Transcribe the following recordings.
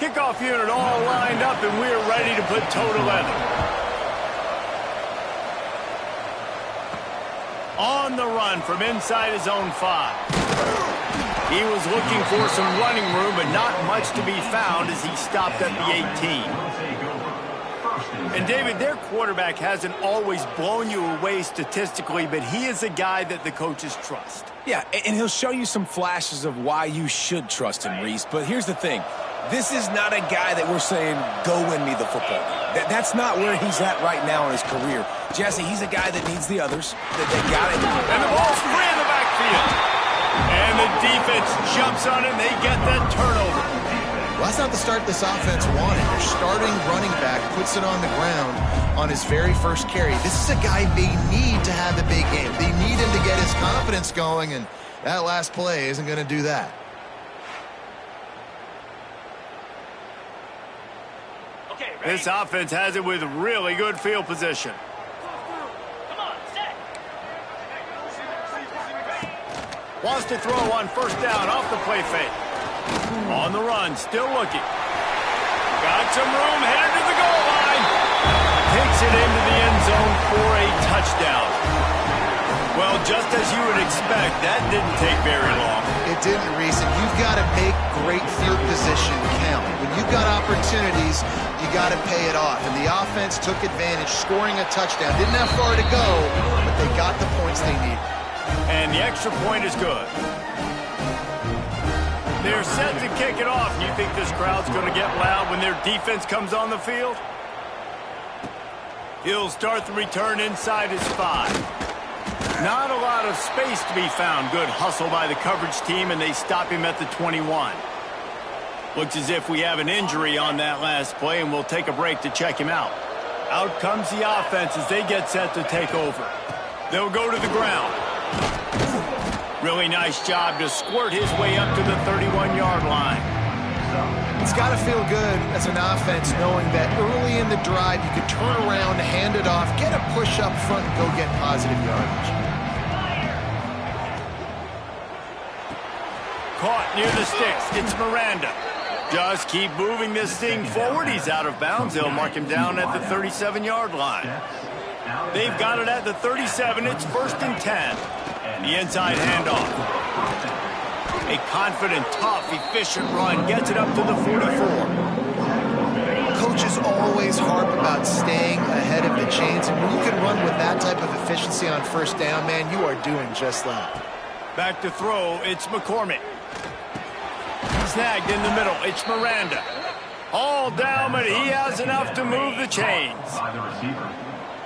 Kickoff unit all lined up, and we're ready to put toe to leather. On the run from inside his own 5. He was looking for some running room, but not much to be found as he stopped at the 18. And, David, their quarterback hasn't always blown you away statistically, but he is a guy that the coaches trust. Yeah, and he'll show you some flashes of why you should trust him, Reese. But here's the thing. This is not a guy that we're saying, go win me the football game. That's not where he's at right now in his career. Jesse, he's a guy that needs the others. They got it. And the ball's free in the backfield. And the defense jumps on it, and they get that turnover. Well, that's not the start this offense wanted. Your starting running back puts it on the ground on his very first carry. This is a guy they need to have a big game. They need him to get his confidence going, and that last play isn't going to do that. This offense has it with really good field position. Wants to throw on first down off the play fake. On the run, still looking. Got some room, headed to the goal line. Takes it into the end zone for a touchdown. Well, just as you would expect, that didn't take very long. It didn't, Reese, and you've got to make great field position count. When you've got opportunities, you got to pay it off. And the offense took advantage, scoring a touchdown. Didn't have far to go, but they got the points they needed. And the extra point is good. They're set to kick it off. You think this crowd's going to get loud when their defense comes on the field? He'll start the return inside his 5. Not a lot of space to be found. Good hustle by the coverage team, and they stop him at the 21. Looks as if we have an injury on that last play, and we'll take a break to check him out. Out comes the offense as they get set to take over. They'll go to the ground. Really nice job to squirt his way up to the 31-yard line. It's got to feel good as an offense knowing that early in the drive you can turn around, hand it off, get a push up front, and go get positive yardage. Caught near the sticks. It's Miranda. Just keep moving this thing forward. He's out of bounds. They'll mark him down at the 37-yard line. They've got it at the 37. It's 1st and 10. The inside handoff. A confident, tough, efficient run gets it up to the 44. Coaches always harp about staying ahead of the chains, and when you can run with that type of efficiency on first down, man, you are doing just that. Back to throw, it's McCormick. Snagged in the middle, it's Miranda. All down, but he has enough to move the chains.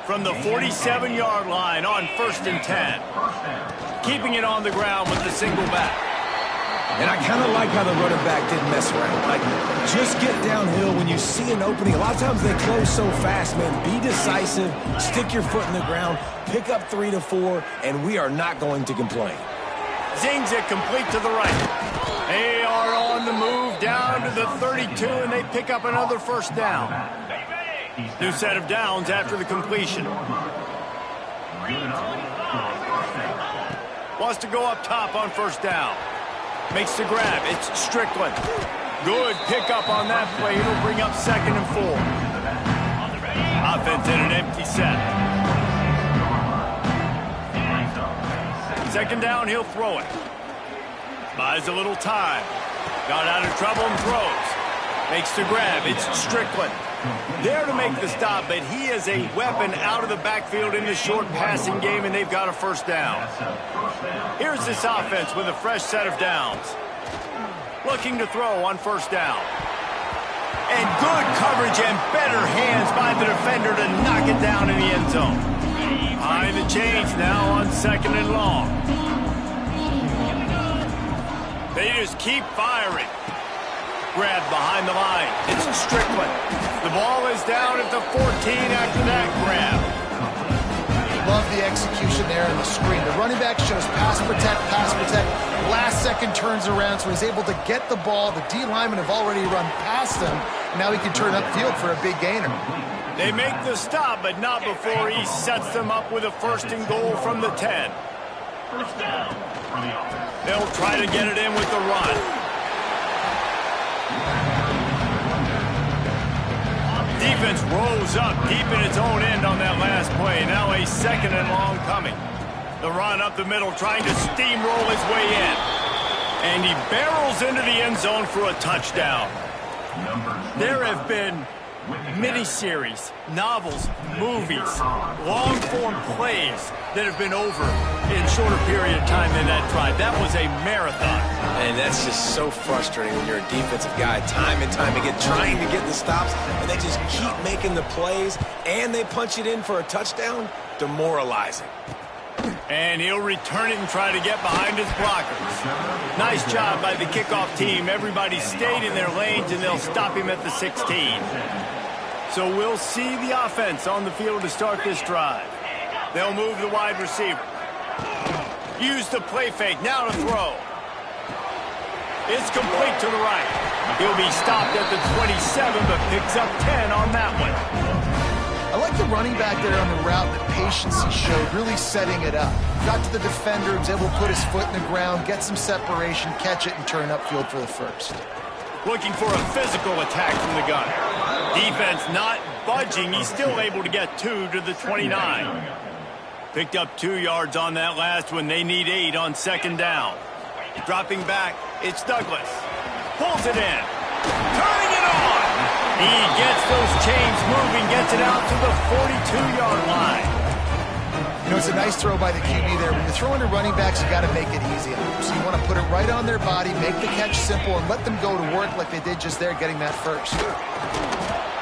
From the 47-yard line on 1st and 10. Keeping it on the ground with the single back. And I kind of like how the running back didn't mess around. Like, just get downhill when you see an opening. A lot of times they close so fast, man. Be decisive, stick your foot in the ground, pick up 3 to 4, and we are not going to complain. Zings it complete to the right. They are on the move down to the 32, and they pick up another first down. New set of downs after the completion. Wants to go up top on first down. Makes the grab. It's Strickland. Good pickup on that play. It'll bring up 2nd and 4. Offense in an empty set. 2nd down, he'll throw it. Buys a little time. Got out of trouble and throws. Makes the grab. It's Strickland. There to make the stop, but he is a weapon out of the backfield in the short passing game, and they've got a first down. Here's this offense with a fresh set of downs. Looking to throw on first down. And good coverage and better hands by the defender to knock it down in the end zone. Behind the chains now on 2nd and long. They just keep firing. Grab behind the line. It's Strickland. The ball is down at the 14 after that grab. Love the execution there on the screen. The running back shows pass protect, pass protect. Last second turns around, so he's able to get the ball. The D linemen have already run past him. Now he can turn upfield for a big gainer. They make the stop, but not before he sets them up with a 1st and goal from the 10. They'll try to get it in with the run. Defense rose up deep in its own end on that last play. Now a second and long coming. The run up the middle, trying to steamroll his way in. And he barrels into the end zone for a touchdown. There have been miniseries, novels, movies, long-form plays that have been over in shorter period of time than that drive. That was a marathon. And that's just so frustrating when you're a defensive guy, time and time again, trying to get the stops, and they just keep making the plays, and they punch it in for a touchdown. Demoralizing. And he'll return it and try to get behind his blockers. Nice job by the kickoff team. Everybody stayed in their lanes, and they'll stop him at the 16. So we'll see the offense on the field to start this drive. They'll move the wide receiver. Use the play fake, now to throw. It's complete to the right. He'll be stopped at the 27, but picks up 10 on that one. I like the running back there on the route, the patience he showed, really setting it up. Got to the defender, was able to put his foot in the ground, get some separation, catch it, and turn upfield for the first. Looking for a physical attack from the gun. Defense not budging. He's still able to get 2 to the 29. Picked up 2 yards on that last one. They need 8 on second down. Dropping back, it's Douglas. Pulls it in. Turning it on. He gets those chains moving, gets it out to the 42-yard line. You know, it's a nice throw by the QB there. When you're throwing to running backs, you got to make it easy on them. So you want to put it right on their body, make the catch simple, and let them go to work like they did just there, getting that first.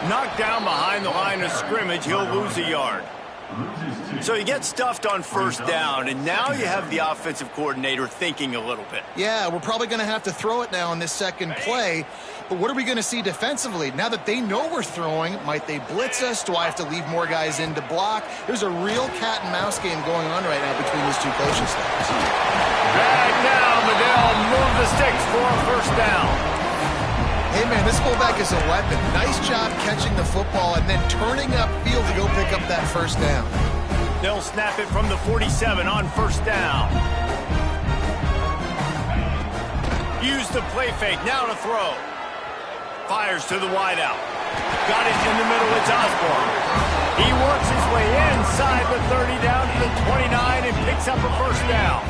Knocked down behind the line of scrimmage, he'll lose a yard. So you get stuffed on first down, and now you have the offensive coordinator thinking a little bit. Yeah, we're probably going to have to throw it now on this second play. But what are we going to see defensively? Now that they know we're throwing, might they blitz us? Do I have to leave more guys in to block? There's a real cat and mouse game going on right now between these two coaching staffs. Back down, but they'll move the sticks for a first down. Hey, man, this fullback is a weapon. Nice job catching the football and then turning upfield to go pick up that first down. They'll snap it from the 47 on first down. Use the play fake, now to throw. Fires to the wideout. Got it in the middle, it's Osborne. He works his way inside the 30 down to the 29 and picks up a first down.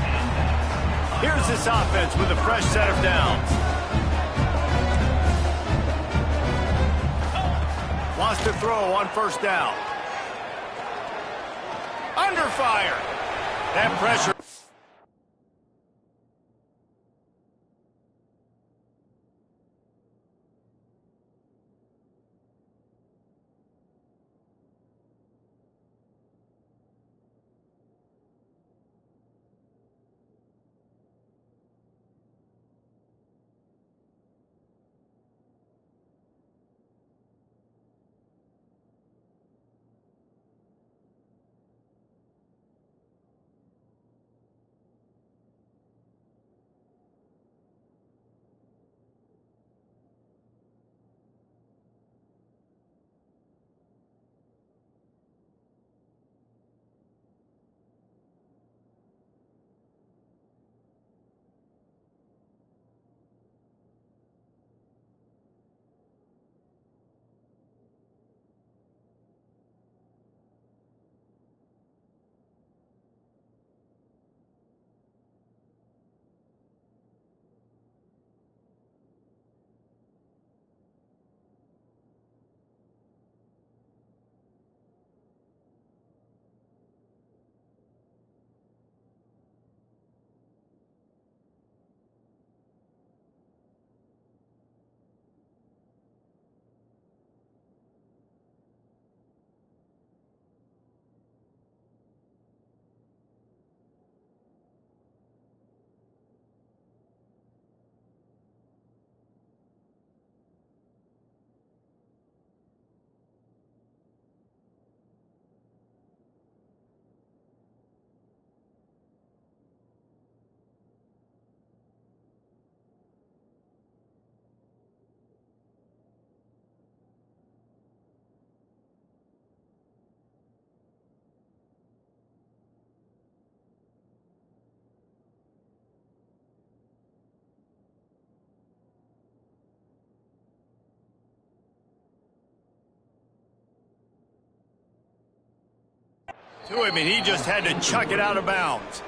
Here's this offense with a fresh set of downs. Lost to throw on first down. Under fire. That pressure. to him, and he just had to chuck it out of bounds.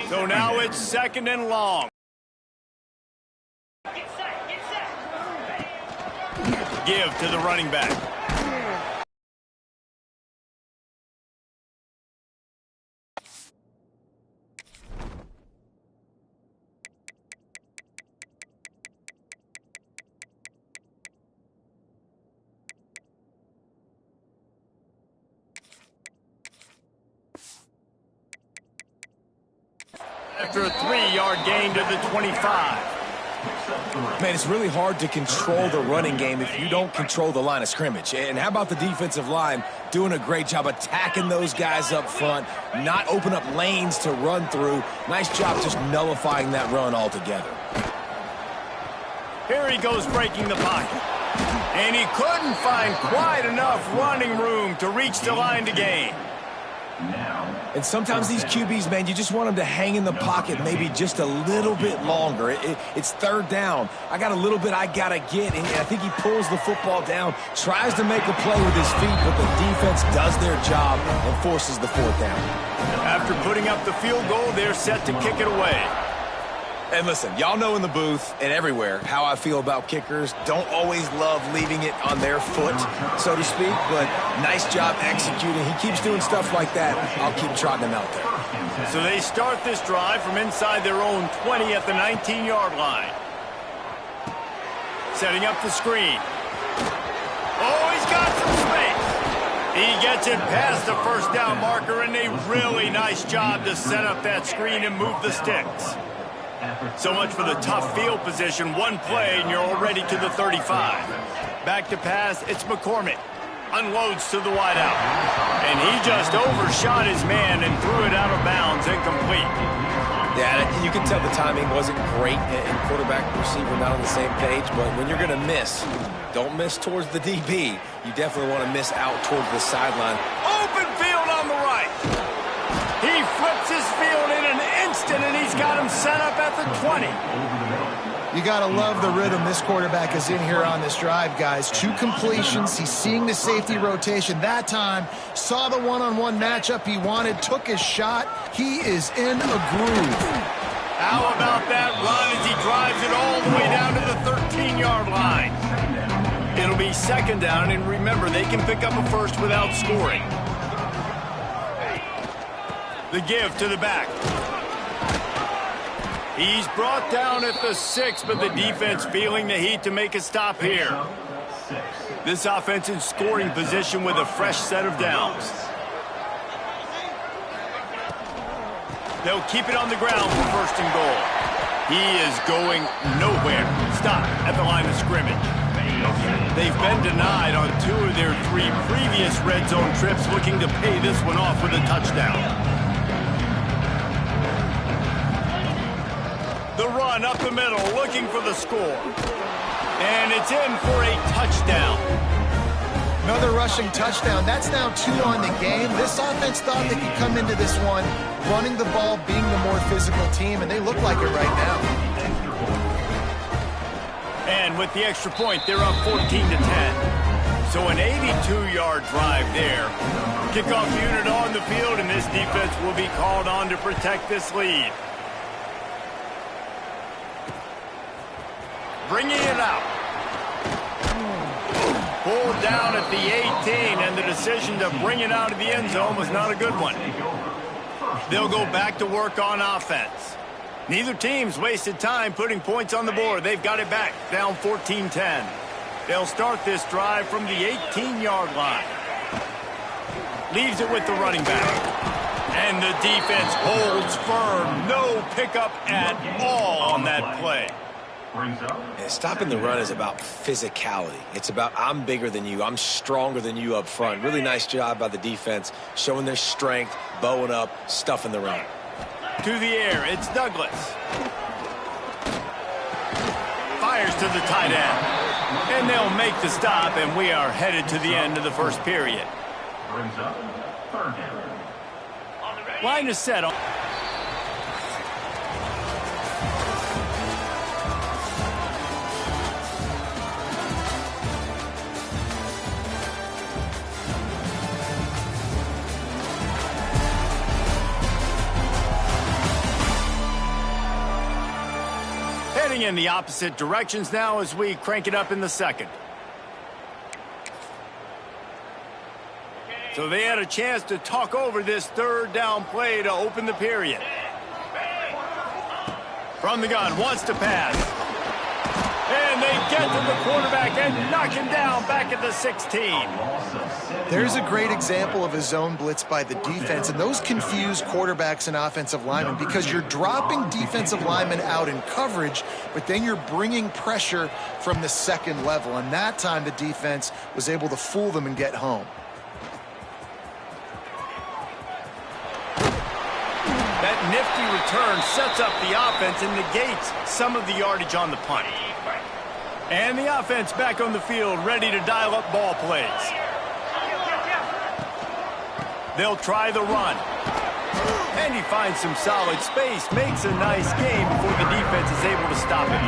So now it's 2nd and long. Give to the running back. After a 3-yard gain to the 25. Man, it's really hard to control the running game if you don't control the line of scrimmage. And how about the defensive line doing a great job attacking those guys up front, not open up lanes to run through. Nice job just nullifying that run altogether. Here he goes breaking the pocket. And he couldn't find quite enough running room to reach the line to gain. And sometimes these QBs, man, you just want them to hang in the pocket maybe just a little bit longer. It's 3rd down. I got a little bit I got to get, and I think he pulls the football down, tries to make a play with his feet, but the defense does their job and forces the 4th down. After putting up the field goal, they're set to kick it away. And listen, y'all know in the booth and everywhere how I feel about kickers. Don't always love leaving it on their foot, so to speak, but nice job executing. He keeps doing stuff like that. I'll keep trotting him out there. So they start this drive from inside their own 20 at the 19-yard line. Setting up the screen. Oh, he's got some space. He gets it past the 1st down marker, and a really nice job to set up that screen and move the sticks. So much for the tough field position. One play, and you're already to the 35. Back to pass, it's McCormick. Unloads to the wideout. And he just overshot his man and threw it out of bounds, incomplete. Yeah, you can tell the timing wasn't great, and quarterback and receiver not on the same page, but when you're going to miss, don't miss towards the DB. You definitely want to miss out towards the sideline. Open field on the right. He flips his field in an instant, and he's got him set up at the 20. You got to love the rhythm this quarterback is in here on this drive, guys. 2 completions. He's seeing the safety rotation. That time, saw the one-on-one matchup he wanted, took his shot. He is in a groove. How about that run as he drives it all the way down to the 13-yard line? It'll be 2nd down, and remember, they can pick up a first without scoring. The give to the back. He's brought down at the 6, but the defense feeling the heat to make a stop here. This offense in scoring position with a fresh set of downs. They'll keep it on the ground for 1st and goal. He is going nowhere. Stop at the line of scrimmage. They've been denied on 2 of their 3 previous red zone trips, looking to pay this one off with a touchdown. The run up the middle, looking for the score. And it's in for a touchdown. Another rushing touchdown. That's now 2 on the game. This offense thought they could come into this one running the ball, being the more physical team, and they look like it right now. And with the extra point, they're up 14-10. So an 82-yard drive there. Kickoff unit on the field, and this defense will be called on to protect this lead. Bringing it out. Pulled down at the 18, and the decision to bring it out of the end zone was not a good one. They'll go back to work on offense. Neither team's wasted time putting points on the board. They've got it back, down 14-10. They'll start this drive from the 18-yard line. Leaves it with the running back. And the defense holds firm. No pickup at all on that play. And stopping the run is about physicality. It's about I'm bigger than you. I'm stronger than you up front. Really nice job by the defense, showing their strength, bowing up, stuffing the run. To the air, it's Douglas. Fires to the tight end. And they'll make the stop, and we are headed to the end of the first period. Line is set on. in the opposite directions now as we crank it up in the second. So they had a chance to talk over this third down play to open the period. From the gun, wants to pass. And they get to the quarterback and knock him down back at the 16. There's a great example of a zone blitz by the defense, and those confuse quarterbacks and offensive linemen because you're dropping defensive linemen out in coverage, but then you're bringing pressure from the second level, and that time the defense was able to fool them and get home. That nifty return sets up the offense and negates some of the yardage on the punt. And the offense back on the field, ready to dial up ball plays. They'll try the run. And he finds some solid space, makes a nice game before the defense is able to stop him.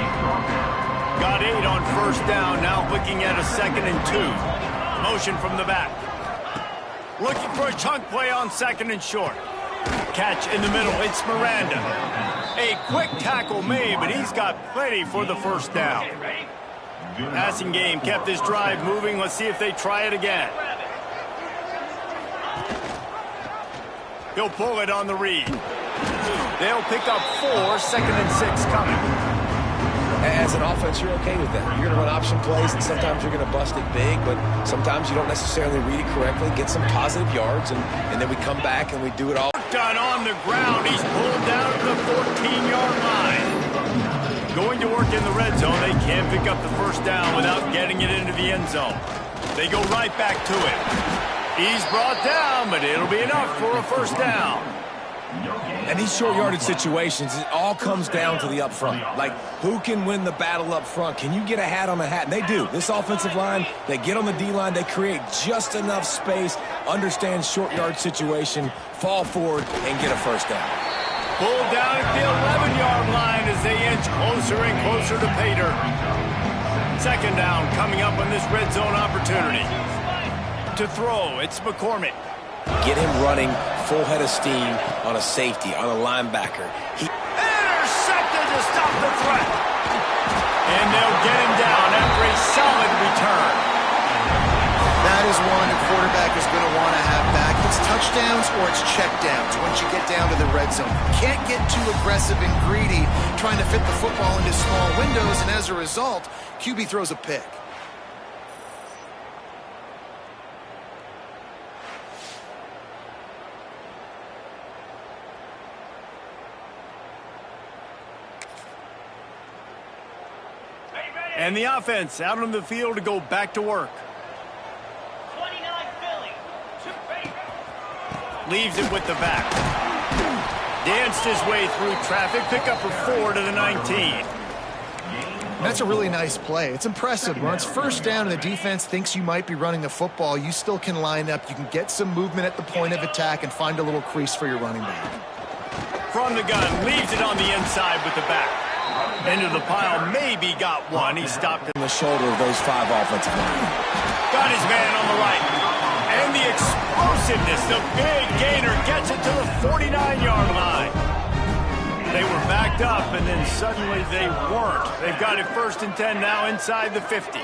Got 8 on first down, now looking at a 2nd and 2. Motion from the back. Looking for a chunk play on 2nd and short. Catch in the middle, it's Miranda. A quick tackle made, but he's got plenty for the first down. Passing game kept this drive moving. Let's see if they try it again. He'll pull it on the read. They'll pick up 4, 2nd and 6 coming. As an offense, you're okay with that. You're going to run option plays, and sometimes you're going to bust it big, but sometimes you don't necessarily read it correctly, get some positive yards, and then we come back and we do it all. Done on the ground. He's pulled down at the 14-yard line. Going to work in the red zone. They can't pick up the first down without getting it into the end zone. They go right back to it. He's brought down, but it'll be enough for a first down. And these short yardage situations, it all comes down to the up front. Like, who can win the battle up front? Can you get a hat on a hat? And they do. This offensive line, they get on the D-line, they create just enough space, understand short yard situation, fall forward, and get a first down. Pulled down at the 11-yard line as they inch closer and closer to pay dirt. 2nd down coming up on this red zone opportunity. To throw, it's McCormick. Get him running full head of steam on a safety, on a linebacker. Intercepted to stop the threat. And they'll get him down after a solid return. That is one a quarterback is going to want to have back. It's touchdowns or it's checkdowns once you get down to the red zone. Can't get too aggressive and greedy trying to fit the football into small windows, and as a result, QB throws a pick. And the offense out on the field to go back to work. 29 Philly. Leaves it with the back. Danced his way through traffic. Pick up a 4 to the 19. That's a really nice play. It's impressive. When it's first down and the defense thinks you might be running the football, you still can line up. You can get some movement at the point of attack and find a little crease for your running back. From the gun, leaves it on the inside with the back. Into the pile, maybe got one. He stopped In the shoulder of those 5 offensive linemen. Got his man on the right. And the explosiveness, the big gainer gets it to the 49-yard line. They were backed up, and then suddenly they weren't. They've got it 1st and 10 now inside the 50.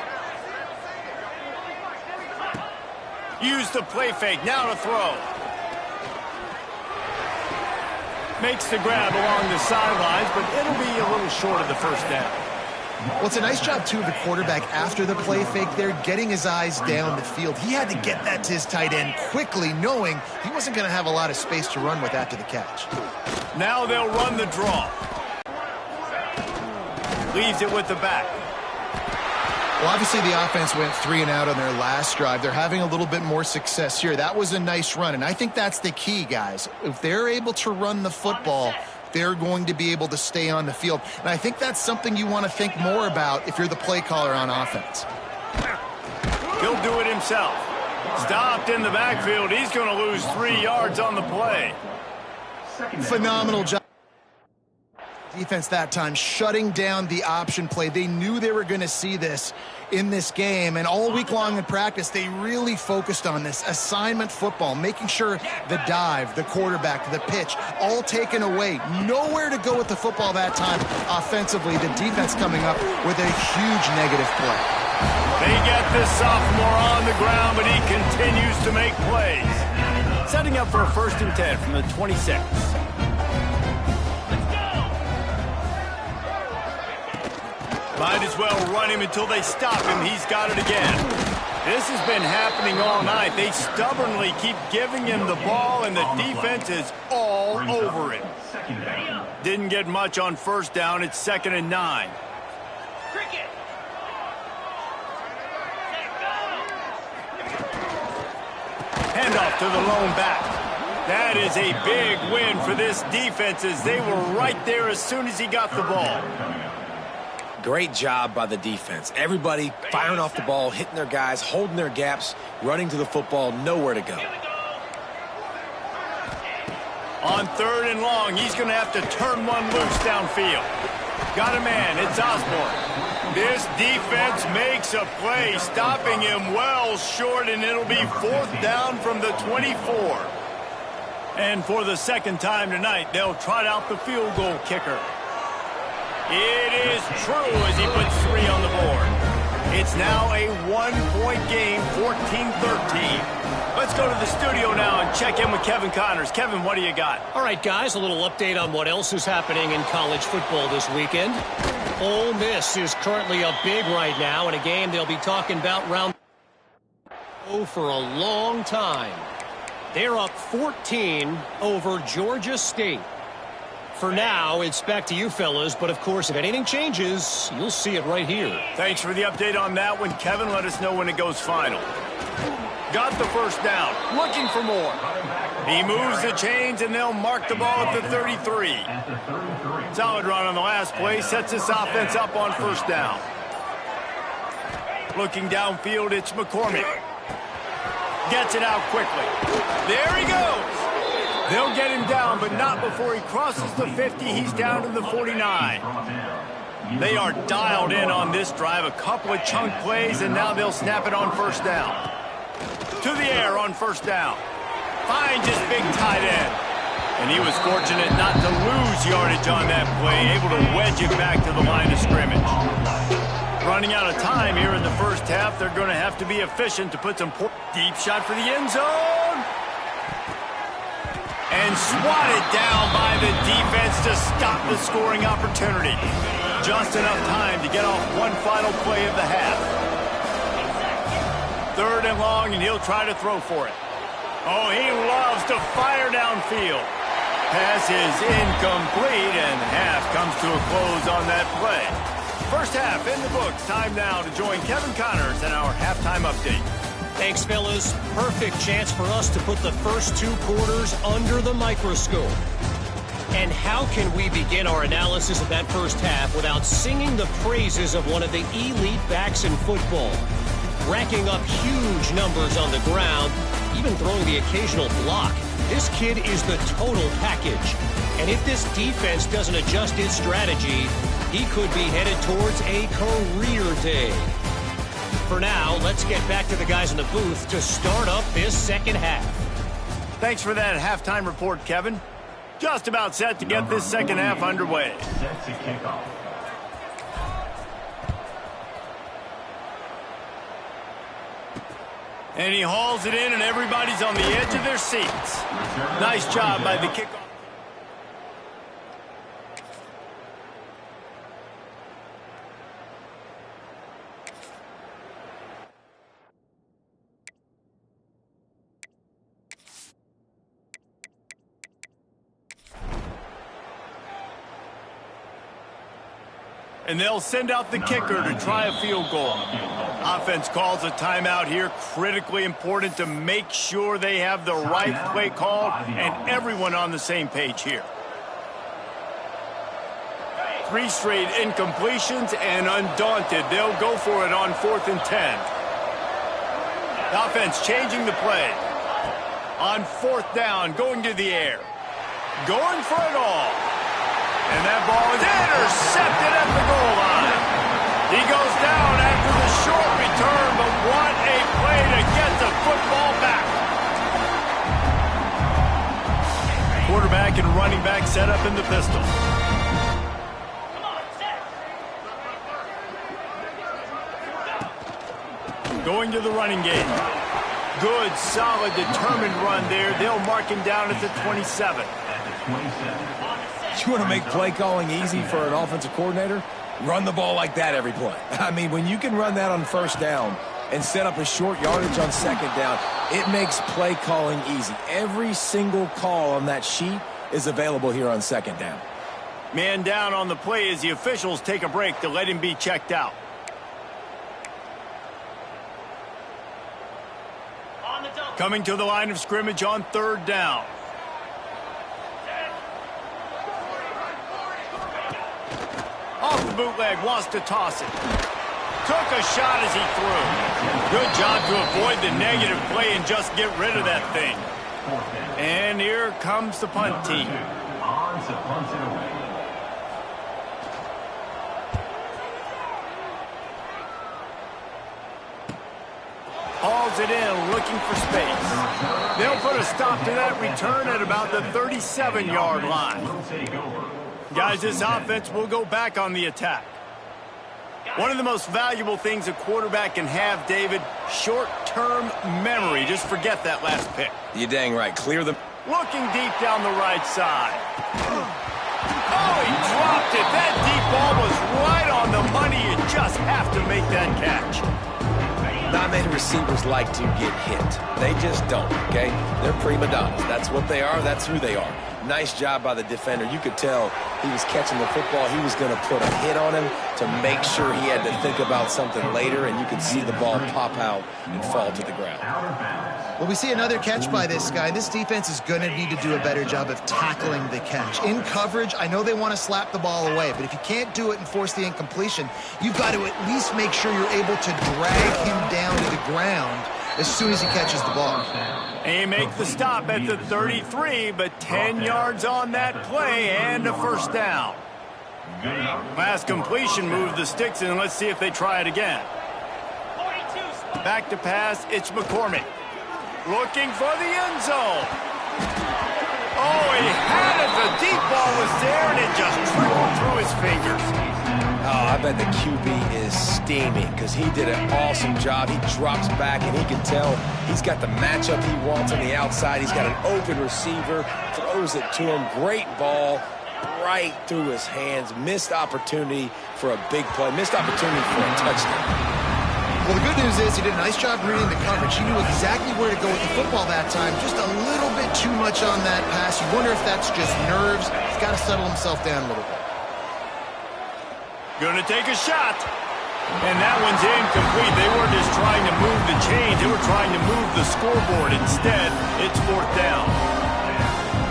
Use the play fake, now to throw. Makes the grab along the sidelines, but it'll be a little short of the first down. Well, it's a nice job, too, of the quarterback after the play fake there, getting his eyes down the field. He had to get that to his tight end quickly, knowing he wasn't going to have a lot of space to run with after the catch. Now they'll run the draw. Leaves it with the back. Well, obviously the offense went 3 and out on their last drive. They're having a little bit more success here. That was a nice run, and I think that's the key, guys. If they're able to run the football, they're going to be able to stay on the field. And I think that's something you want to think more about if you're the play caller on offense. He'll do it himself. Stopped in the backfield. He's going to lose 3 yards on the play. Phenomenal job. Defense that time shutting down the option play. They knew they were going to see this in this game, and all week long in practice, they really focused on this assignment football, making sure the dive, the quarterback, the pitch, all taken away. Nowhere to go with the football that time offensively. The defense coming up with a huge negative play. They get this sophomore on the ground, but he continues to make plays. Setting up for a 1st and 10 from the 26. Might as well run him until they stop him. He's got it again. This has been happening all night. They stubbornly keep giving him the ball, and the defense is all over it. Didn't get much on 1st down. It's 2nd and 9. Cricket. Handoff to the lone back. That is a big win for this defense, as they were right there as soon as he got the ball. Great job by the defense. Everybody firing off the ball, hitting their guys, holding their gaps, running to the football, nowhere to go. On 3rd and long, he's going to have to turn one loose downfield. Got a man. It's Osborne. This defense makes a play, stopping him well short, and it'll be 4th down from the 24. And for the 2nd time tonight, they'll trot out the field goal kicker. It is true as he puts 3 on the board. It's now a 1-point game, 14-13. Let's go to the studio now and check in with Kevin Connors. Kevin, what do you got? All right, guys, a little update on what else is happening in college football this weekend. Ole Miss is currently up big right now in a game they'll be talking about round for a long time. They're up 14 over Georgia State. For now, it's back to you fellas, but of course, if anything changes, you'll see it right here. Thanks for the update on that one, Kevin. Let us know when it goes final. Got the 1st down, looking for more. He moves the chains, and they'll mark the ball at the 33. Solid run on the last play, sets this offense up on 1st down. Looking downfield, it's McCormick. Gets it out quickly. There he goes. They'll get him down, but not before he crosses the 50. He's down to the 49. They are dialed in on this drive. A couple of chunk plays, and now they'll snap it on 1st down. To the air on 1st down. Finds his big tight end. And he was fortunate not to lose yardage on that play, able to wedge it back to the line of scrimmage. Running out of time here in the 1st half. They're going to have to be efficient to put some deep shot for the end zone. And swatted down by the defense to stop the scoring opportunity. Just enough time to get off one final play of the half. 3rd and long, and he'll try to throw for it. Oh, he loves to fire downfield. Pass is incomplete, and half comes to a close on that play. 1st half in the books. Time now to join Kevin Connors in our halftime update. Thanks, fellas. Perfect chance for us to put the first 2 quarters under the microscope. And how can we begin our analysis of that 1st half without singing the praises of one of the elite backs in football? Racking up huge numbers on the ground, even throwing the occasional block. This kid is the total package. And if this defense doesn't adjust its strategy, he could be headed towards a career day. For now, let's get back to the guys in the booth to start up this 2nd half. Thanks for that halftime report, Kevin. Just about set to get this 2nd half underway. Set to kick off. And he hauls it in, and everybody's on the edge of their seats. Nice job by the kickoff. And they'll send out the kicker to try a field goal. Offense calls a timeout here. Critically important to make sure they have the right play call and everyone on the same page here. 3 straight incompletions, and undaunted, they'll go for it on 4th and 10. The offense changing the play. On 4th down, going to the air. Going for it all. And that ball is intercepted at the goal line. He goes down after the short return, but what a play to get the football back. Quarterback and running back set up in the pistol. Going to the running game. Good, solid, determined run there. They'll mark him down at the 27. You want to make play calling easy for an offensive coordinator? Run the ball like that every play. I mean, when you can run that on first down and set up a short yardage on second down, it makes play calling easy. Every single call on that sheet is available here on second down. Man down on the play as the officials take a break to let him be checked out. Coming to the line of scrimmage on third down. Off the bootleg, wants to toss it. Took a shot as he threw. Good job to avoid the negative play and just get rid of that thing. And here comes the punt team. Hauls it in, looking for space. They'll put a stop to that return at about the 37-yard line. Guys, this offense will go back on the attack. One of the most valuable things a quarterback can have, David, short-term memory. Just forget that last pick. You're dang right. Clear the... Looking deep down the right side. Oh, he dropped it. That deep ball was right on the money. You just have to make that catch. Not many receivers like to get hit. They just don't, okay? They're prima donnas. That's what they are. That's who they are. Nice job by the defender. You could tell he was catching the football. He was going to put a hit on him to make sure he had to think about something later, and you could see the ball pop out and fall to the ground. Well, we see another catch by this guy. This defense is going to need to do a better job of tackling the catch. In coverage, I know they want to slap the ball away, but if you can't do it and force the incompletion, you've got to at least make sure you're able to drag him down to the ground as soon as he catches the ball. They make the stop at the 33, but 10 yards on that play and a first down. Last completion moved the sticks in. Let's see if they try it again. Back to pass, it's McCormick. Looking for the end zone. Oh, he had it. The deep ball was there, and it just trickled through his fingers. Oh, I bet the QB is steaming because he did an awesome job. He drops back, and he can tell he's got the matchup he wants on the outside. He's got an open receiver, throws it to him. Great ball right through his hands. Missed opportunity for a big play. Missed opportunity for a touchdown. Well, the good news is he did a nice job reading the coverage. He knew exactly where to go with the football that time. Just a little bit too much on that pass. You wonder if that's just nerves. He's got to settle himself down a little bit. Gonna take a shot. And that one's incomplete. They weren't just trying to move the chains. They were trying to move the scoreboard. Instead, it's fourth down.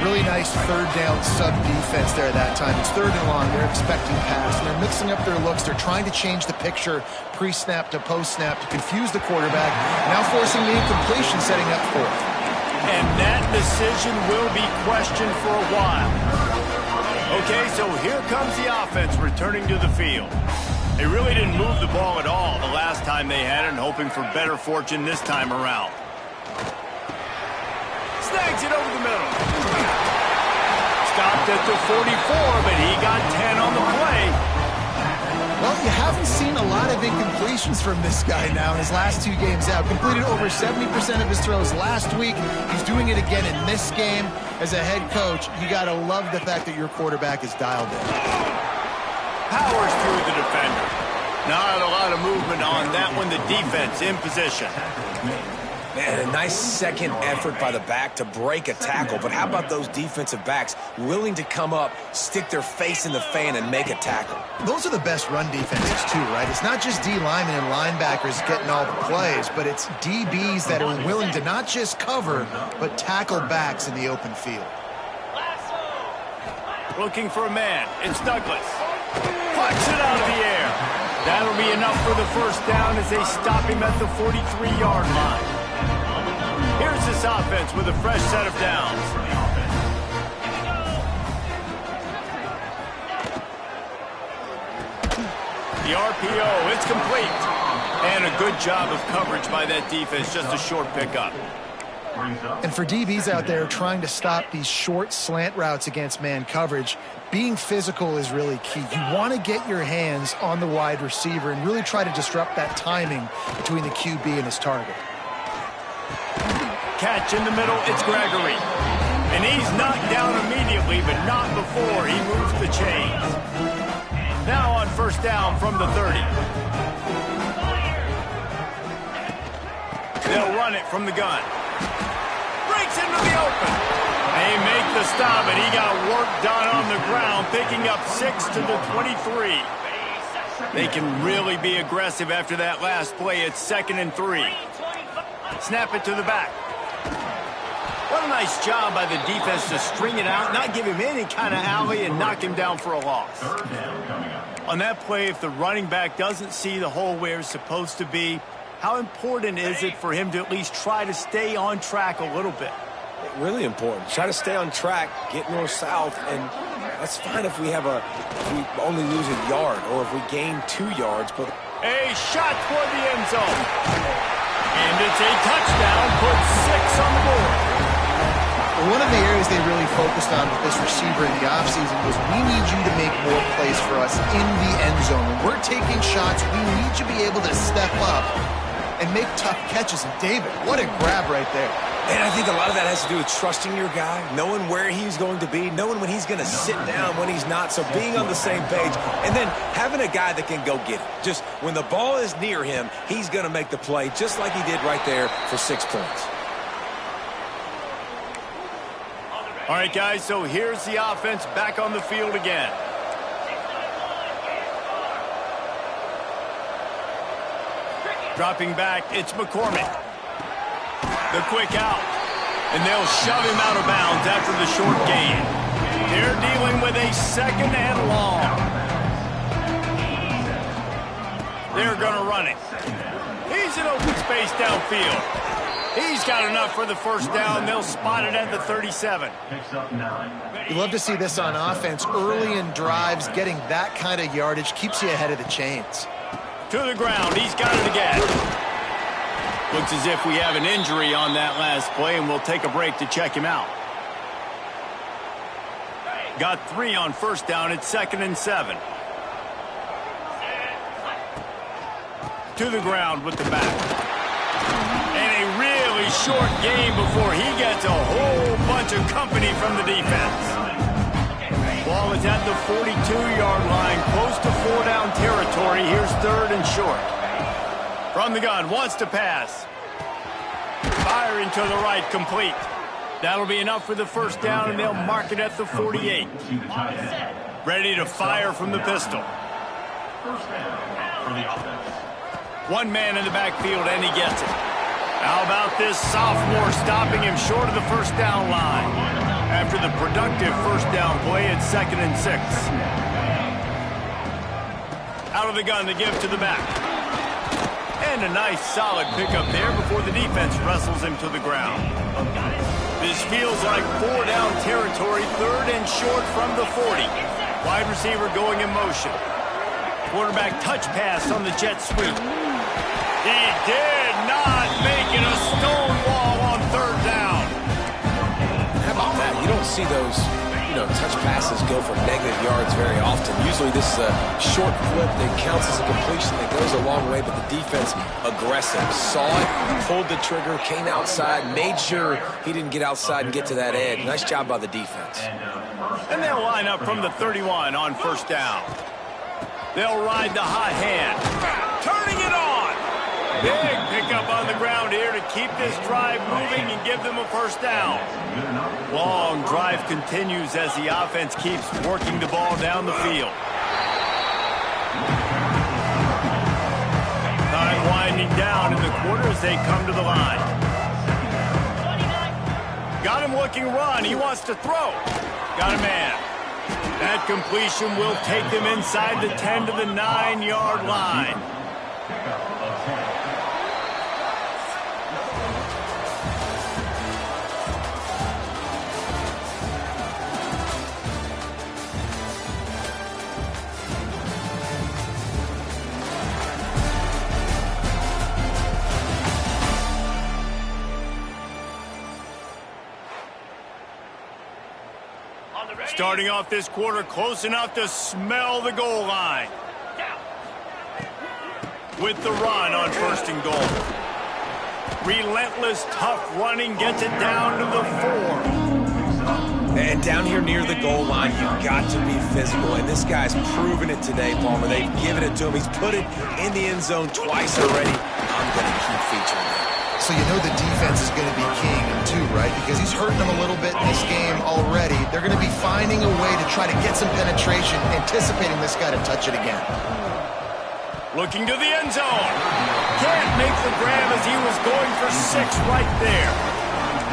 Really nice third down sub-defense there that time. It's third and long. They're expecting pass. And they're mixing up their looks. They're trying to change the picture pre-snap to post-snap to confuse the quarterback. Now forcing the incompletion, setting up fourth. And that decision will be questioned for a while. Okay, so here comes the offense returning to the field. They really didn't move the ball at all the last time they had it, and hoping for better fortune this time around. Snags it over the middle. Stopped at the 44, but he got 10 on the play. Well, you haven't seen a lot of incompletions from this guy now in his last two games out. Completed over 70% of his throws last week. He's doing it again in this game. As a head coach, you got to love the fact that your quarterback is dialed in. Powers through the defender. Not a lot of movement on that one. The defense in position. Man, a nice second effort by the back to break a tackle. But how about those defensive backs willing to come up, stick their face in the fan, and make a tackle? Those are the best run defenses, too, right? It's not just D linemen and linebackers getting all the plays, but it's DBs that are willing to not just cover, but tackle backs in the open field. Looking for a man. It's Douglas. Puts it out of the air. That'll be enough for the first down as they stop him at the 43-yard line. Here's this offense with a fresh set of downs. The RPO, it's complete. And a good job of coverage by that defense, just a short pickup. And for DBs out there trying to stop these short slant routes against man coverage, being physical is really key. You want to get your hands on the wide receiver and really try to disrupt that timing between the QB and his target. Catch in the middle, it's Gregory. And he's knocked down immediately, but not before he moves the chains. Now on first down from the 30. They'll run it from the gun. Breaks into the open. They make the stop, and he got work done on the ground, picking up 6 to the 23. They can really be aggressive after that last play. It's 2nd and 3. Snap it to the back. What a nice job by the defense to string it out, not give him any kind of alley, and knock him down for a loss. On that play, if the running back doesn't see the hole where it's supposed to be, how important is it for him to at least try to stay on track a little bit? Really important. Try to stay on track, get north-south, and that's fine if we only lose a yard or if we gain 2 yards. But a shot toward the end zone. And it's a touchdown, puts 6 on the board. One of the areas they really focused on with this receiver in the offseason was we need you to make more plays for us in the end zone. When we're taking shots, we need you to be able to step up and make tough catches. And David, what a grab right there. And I think a lot of that has to do with trusting your guy, knowing where he's going to be, knowing when he's going to sit down, when he's not, so being on the same page, and then having a guy that can go get it. Just when the ball is near him, he's going to make the play, just like he did right there for 6 points. All right, guys, so here's the offense back on the field again. Dropping back, it's McCormick. The quick out. And they'll shove him out of bounds after the short gain. They're dealing with a 2nd and long. They're going to run it. He's in open space downfield. He's got enough for the first down. They'll spot it at the 37. You love to see this on offense. Early in drives, getting that kind of yardage keeps you ahead of the chains. To the ground. He's got it again. Looks as if we have an injury on that last play, and we'll take a break to check him out. Got 3 on first down. It's 2nd and 7. To the ground with the back. And a really short game before he gets a whole bunch of company from the defense. Ball is at the 42-yard line, close to 4-down territory. Here's 3rd and short. From the gun, wants to pass. Firing to the right, complete. That'll be enough for the first down, and they'll mark it at the 48. Ready to fire from the pistol. One man in the backfield, and he gets it. How about this sophomore stopping him short of the first down line? After the productive first down play, it's 2nd and 6. Out of the gun to give to the back. And a nice solid pickup there before the defense wrestles him to the ground. This feels like 4-down territory, 3rd and short from the 40. Wide receiver going in motion. Quarterback touch pass on the jet sweep. He did not make it a stone wall on 3rd down. How about that? You don't see those, touch passes go for negative yards very often. Usually this is a short flip that counts as a completion that goes a long way, but the defense aggressive. Saw it, pulled the trigger, came outside, made sure he didn't get outside and get to that edge. Nice job by the defense. And they'll line up from the 31 on first down. They'll ride the hot hand. Turning it on. Big pickup on the ground here to keep this drive moving and give them a first down. Long drive continues as the offense keeps working the ball down the field. Time winding down in the quarter as they come to the line. Got him looking run. He wants to throw. Got a man. That completion will take them inside the 10 to the 9-yard line. Starting off this quarter close enough to smell the goal line. With the run on 1st and goal. Relentless, tough running gets it down to the 4. And down here near the goal line, you've got to be physical. And this guy's proven it today, Palmer. They've given it to him. He's put it in the end zone twice already. I'm going to keep featuring that. So you know the defense is going to be keying him too, right? Because he's hurting them a little bit in this game already. They're going to be finding a way to try to get some penetration, anticipating this guy to touch it again. Looking to the end zone. Can't make the grab as he was going for 6 right there.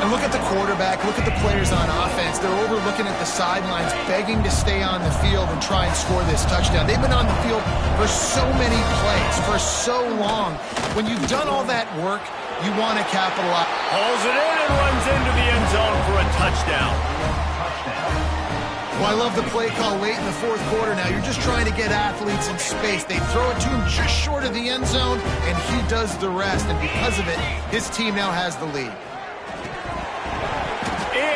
And look at the quarterback, look at the players on offense. They're overlooking at the sidelines, begging to stay on the field and try and score this touchdown. They've been on the field for so many plays, for so long. When you've done all that work, you want to capitalize. Pulls it in and runs into the end zone for a touchdown. Well, I love the play call late in the 4th quarter now. You're just trying to get athletes in space. They throw it to him just short of the end zone, and he does the rest. And because of it, his team now has the lead.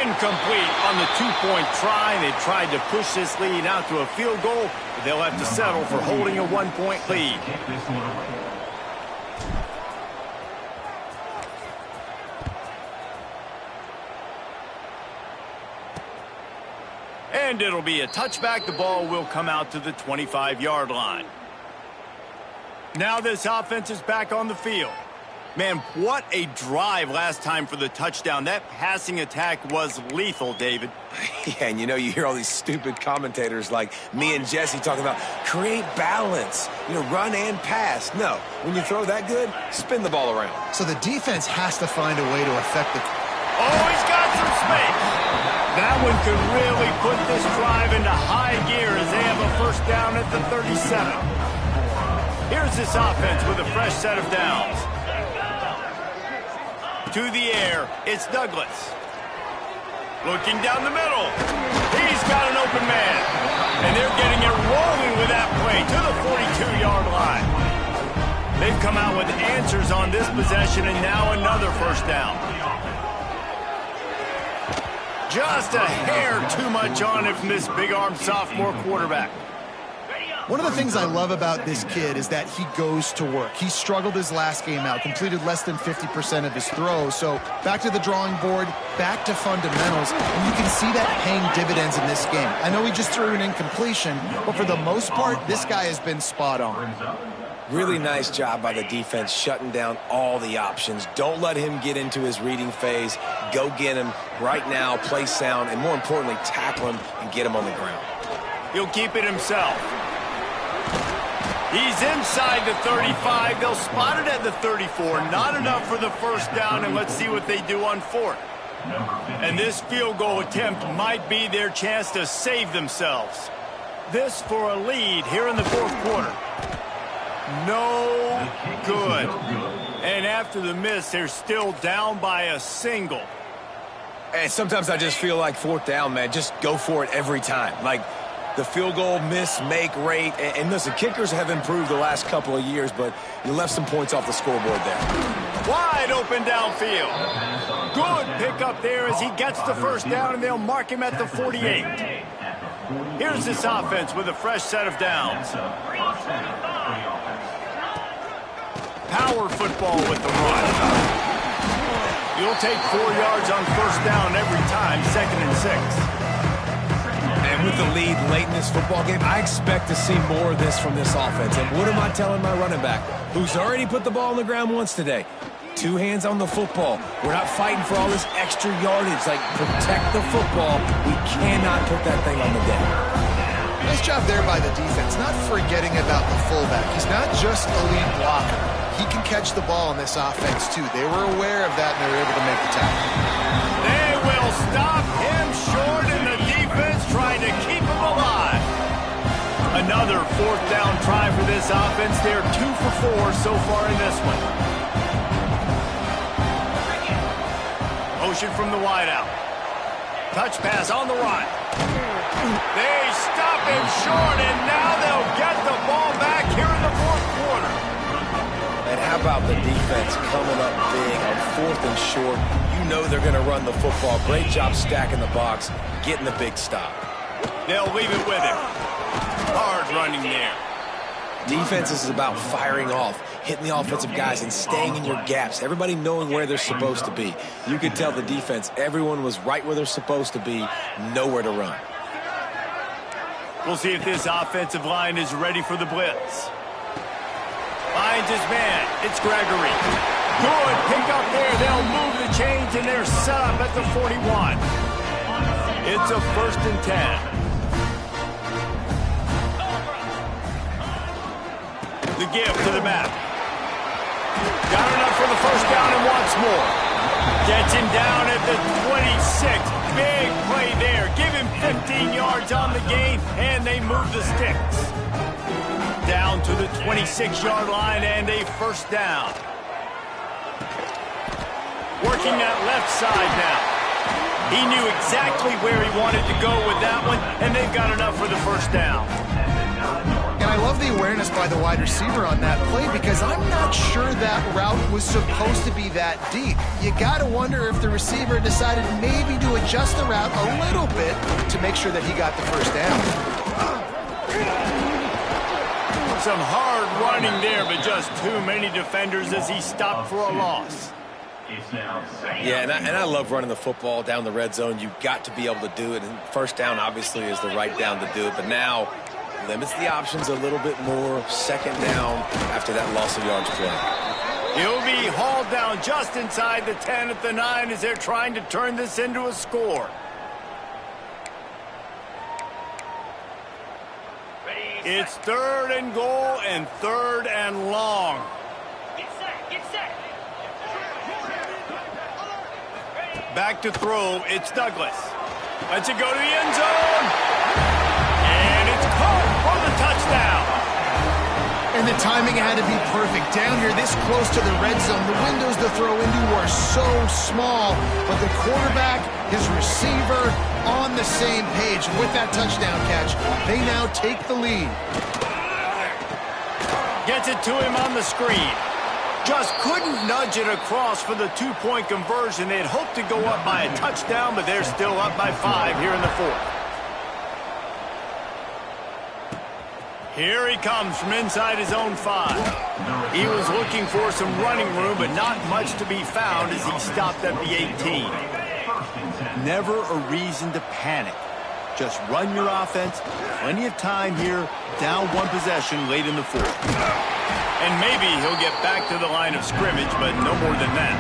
Incomplete on the 2-point try. They tried to push this lead out to a field goal, but they'll have to settle for holding a 1-point lead. And it'll be a touchback. The ball will come out to the 25-yard line. Now this offense is back on the field. Man, what a drive last time for the touchdown. That passing attack was lethal, David. Yeah, and you know, you hear all these stupid commentators like me and Jesse talking about create balance, run and pass. No, when you throw that good, spin the ball around. So the defense has to find a way to affect the... Oh, he's got some space. That one could really put this drive into high gear as they have a 1st down at the 37. Here's this offense with a fresh set of downs. To the air, it's Douglas. Looking down the middle. He's got an open man. And they're getting it rolling with that play to the 42-yard line. They've come out with answers on this possession, and now another 1st down. Just a hair too much on it from this big-arm sophomore quarterback. One of the things I love about this kid is that he goes to work. He struggled his last game out, completed less than 50% of his throws. So back to the drawing board, back to fundamentals, and you can see that paying dividends in this game. I know he just threw an incompletion, but for the most part, this guy has been spot on. Really nice job by the defense shutting down all the options. Don't let him get into his reading phase. Go get him right now, play sound, and more importantly, tackle him and get him on the ground. He'll keep it himself. He's inside the 35. They'll spot it at the 34. Not enough for the 1st down, and let's see what they do on 4th. And this field goal attempt might be their chance to save themselves. This for a lead here in the 4th quarter. No good. And after the miss, they're still down by a single. And sometimes I just feel like 4th down, man, just go for it every time. Like the field goal miss-make rate. And listen, kickers have improved the last couple of years, but you left some points off the scoreboard there. Wide open downfield. Good pickup there as he gets the 1st down, and they'll mark him at the 48. Here's this offense with a fresh set of downs. Power football with the run. You'll take 4 yards on 1st down every time, 2nd and 6. And with the lead late in this football game, I expect to see more of this from this offense. And what am I telling my running back, who's already put the ball on the ground once today? 2 hands on the football. We're not fighting for all this extra yardage. Like, protect the football. We cannot put that thing on the deck. Nice job there by the defense, not forgetting about the fullback. He's not just a lead blocker. He can catch the ball in this offense, too. They were aware of that, and they were able to make the tackle. They will stop him short, and the defense trying to keep him alive. Another 4th down try for this offense. They're 2 for 4 so far in this one. Motion from the wideout. Touch pass on the run. They stop him short, and now they'll get the ball back here in the 4th quarter. And how about the defense coming up big on 4th and short? You know they're going to run the football. Great job stacking the box, getting the big stop. They'll leave it with him. Hard running there. Defense is about firing off, hitting the offensive guys, and staying in your gaps. Everybody knowing where they're supposed to be. You could tell the defense, everyone was right where they're supposed to be, nowhere to run. We'll see if this offensive line is ready for the blitz. Finds his man. It's Gregory. Good pick up there. They'll move the chains, and they're set up at the 41. It's a 1st and 10. The give to the back. Got enough for the 1st down and wants more. Gets him down at the 26. Big play there. Give him 15 yards on the gain, and they move the sticks. Down to the 26-yard line and a 1st down. Working that left side now. He knew exactly where he wanted to go with that one, and they've got enough for the 1st down. And I love the awareness by the wide receiver on that play because I'm not sure that route was supposed to be that deep. You got to wonder if the receiver decided maybe to adjust the route a little bit to make sure that he got the 1st down. Some hard running there, but just too many defenders as he stopped for a loss. Yeah, and I love running the football down the red zone. You've got to be able to do it, and 1st down obviously is the right down to do it, but now limits the options a little bit more. 2nd down after that loss of yards play. He'll be hauled down just inside the 10 at the 9 as they're trying to turn this into a score. It's 3rd and goal and 3rd and long. Get set, get set. Back to throw, it's Douglas. Lets it go to the end zone. And it's caught for the touchdown. And the timing had to be perfect. Down here, this close to the red zone, the windows to throw into are so small, but the quarterback, his receiver, on the same page. With that touchdown catch, they now take the lead. Gets it to him on the screen. Just couldn't nudge it across for the 2-point conversion. They had hoped to go up by a touchdown, but they're still up by 5 here in the 4th. Here he comes from inside his own 5. He was looking for some running room, but not much to be found as he stopped at the 18. Never a reason to panic. Just run your offense. Plenty of time here. Down 1 possession late in the 4th. And maybe he'll get back to the line of scrimmage, but no more than that.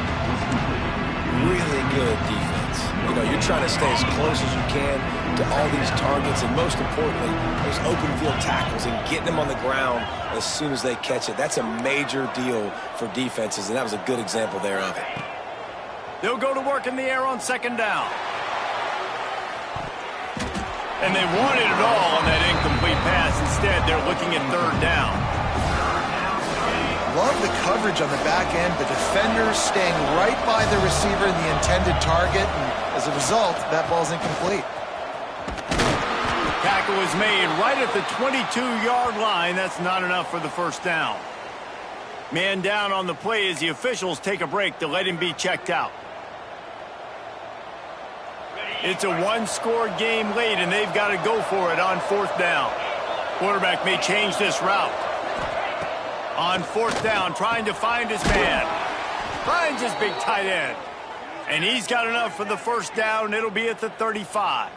Really good defense. You know, you're trying to stay as close as you can to all these targets, and most importantly, those open field tackles and getting them on the ground as soon as they catch it. That's a major deal for defenses, and that was a good example there of it. They'll go to work in the air on 2nd down. And they wanted it all on that incomplete pass. Instead, they're looking at 3rd down. Love the coverage on the back end. The defenders staying right by the receiver and the intended target. And as a result, that ball's incomplete. Tackle was made right at the 22-yard line. That's not enough for the 1st down. Man down on the play as the officials take a break to let him be checked out. It's a 1-score game late, and they've got to go for it on 4th down. Quarterback may change this route. On 4th down, trying to find his man. Finds his big tight end. And he's got enough for the 1st down, and it'll be at the 35.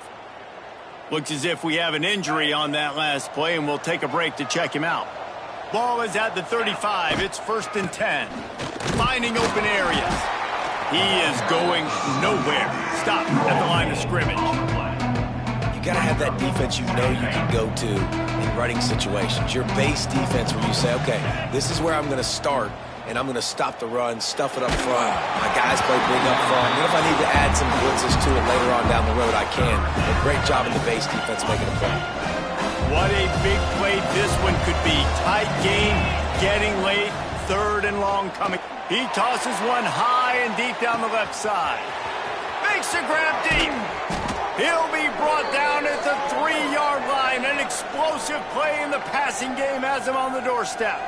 Looks as if we have an injury on that last play, and we'll take a break to check him out. Ball is at the 35. It's 1st and 10. Finding open areas. He is going nowhere. Stop at the line of scrimmage. You got to have that defense you know you can go to in running situations. Your base defense where you say, okay, this is where I'm going to start, and I'm going to stop the run, stuff it up front. My guys play big up front. And if I need to add some blitzes to it later on down the road, I can. But great job in the base defense making a play. What a big play this one could be. Tight game, getting late, 3rd and long coming. He tosses one high and deep down the left side. Makes the grab deep. He'll be brought down at the 3-yard line. An explosive play in the passing game has him on the doorstep.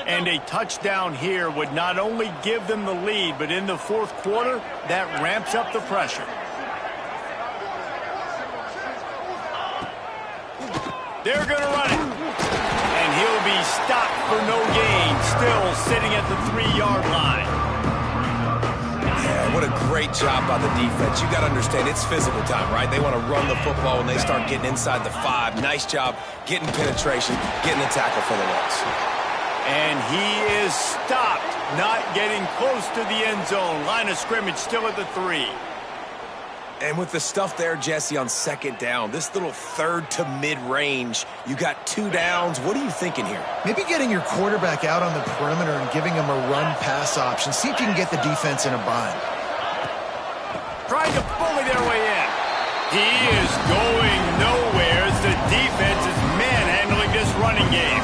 And a touchdown here would not only give them the lead, but in the 4th quarter, that ramps up the pressure. They're going to run it. And he'll be stopped for no gain, still sitting at the 3-yard line. Yeah, what a great job by the defense. You got to understand, it's physical time, right? They want to run the football when they start getting inside the 5. Nice job getting penetration, getting the tackle for the loss. And he is stopped, not getting close to the end zone. Line of scrimmage still at the 3. And with the stuff there, Jesse, on second down, this little third to mid-range, you got 2 downs. What are you thinking here? Maybe getting your quarterback out on the perimeter and giving him a run-pass option. See if you can get the defense in a bind. Trying to bully their way in. He is going nowhere as the defense is manhandling this running game.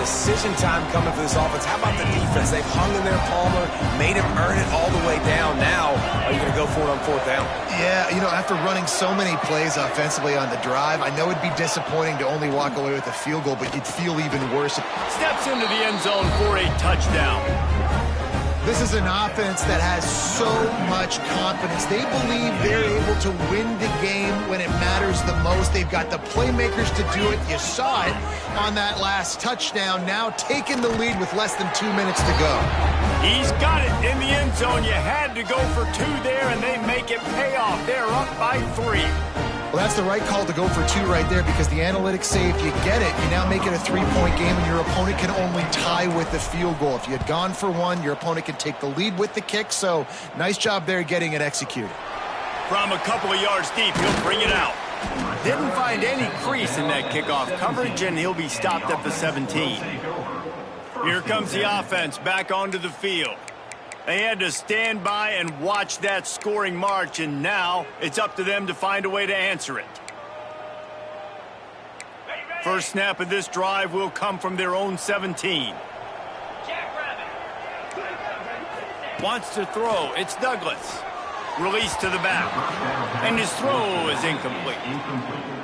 Decision time coming for this offense. How about the defense? They've hung in there, Palmer, made him earn it all the way down. Now, are you going to go for it on 4th down? Yeah, after running so many plays offensively on the drive, I know it'd be disappointing to only walk away with a field goal, but you'd feel even worse. Steps into the end zone for a touchdown. This is an offense that has so much confidence. They believe they're able to win the game when it matters the most. They've got the playmakers to do it. You saw it on that last touchdown. Now taking the lead with less than 2 minutes to go. He's got it in the end zone. You had to go for 2 there, and they make it pay off. They're up by 3. Well, that's the right call to go for 2 right there, because the analytics say if you get it, you now make it a 3-point game, and your opponent can only tie with the field goal. If you had gone for 1, your opponent can take the lead with the kick. So nice job there getting it executed. From a couple of yards deep, he'll bring it out. Didn't find any crease in that kickoff coverage, and he'll be stopped at the 17. Here comes the offense back onto the field. They had to stand by and watch that scoring march, and now it's up to them to find a way to answer it. First snap of this drive will come from their own 17. Wants to throw. It's Douglas. Release to the back. And his throw is incomplete.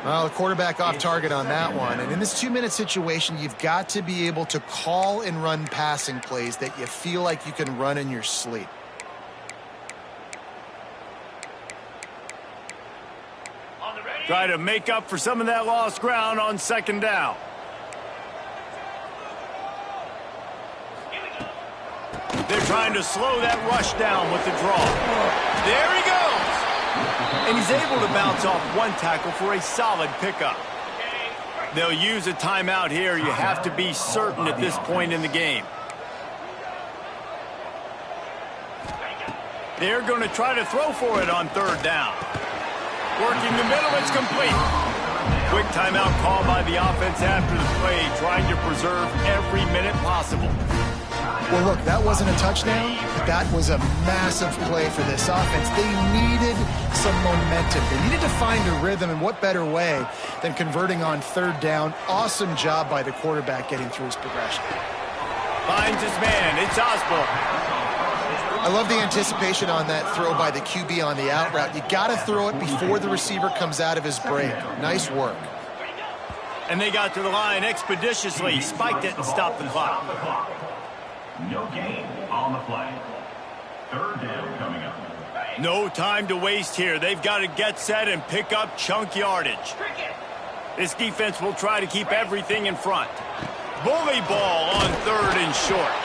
Well, the quarterback off target on that one. And in this 2-minute situation, you've got to be able to call and run passing plays that you feel like you can run in your sleep. Try to make up for some of that lost ground on second down. They're trying to slow that rush down with the draw. There he goes. And he's able to bounce off 1 tackle for a solid pickup. They'll use a timeout here. You have to be certain at this point in the game. They're going to try to throw for it on 3rd down. Working the middle, it's complete. Quick timeout call by the offense after the play, trying to preserve every minute possible. Well, look, that wasn't a touchdown, but that was a massive play for this offense. They needed some momentum. They needed to find a rhythm, and what better way than converting on 3rd down. Awesome job by the quarterback getting through his progression. Finds his man. It's Osborne. I love the anticipation on that throw by the QB on the out route. You got to throw it before the receiver comes out of his break. Nice work. And they got to the line expeditiously, spiked it, and stopped the clock. No gain on the play. 3rd down coming up. No time to waste here. They've got to get set and pick up chunk yardage. This defense will try to keep everything in front. Bully ball on 3rd and short.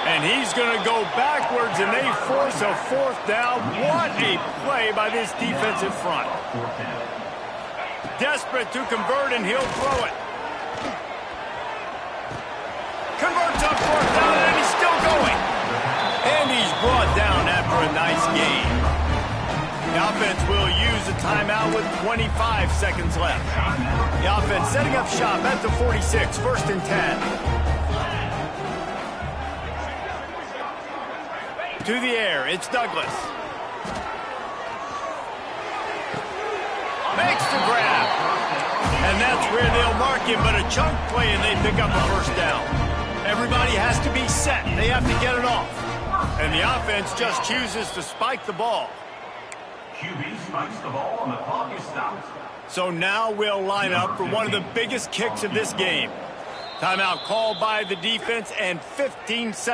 And he's going to go backwards, and they force a 4th down. What a play by this defensive front. Desperate to convert, and he'll throw it. Converts on 4th down, and he's still going. And he's brought down after a nice gain. The offense will use a timeout with 25 seconds left. The offense setting up shop at the 46, 1st and 10. To the air, it's Douglas. Makes the grab. And that's where they'll mark him, but a chunk play, and they pick up a 1st down. Everybody has to be set. They have to get it off. And the offense just chooses to spike the ball. QB spikes the ball, and the clock is stopped. So now we'll line up for one of the biggest kicks of this game. Timeout called by the defense, and 15 seconds.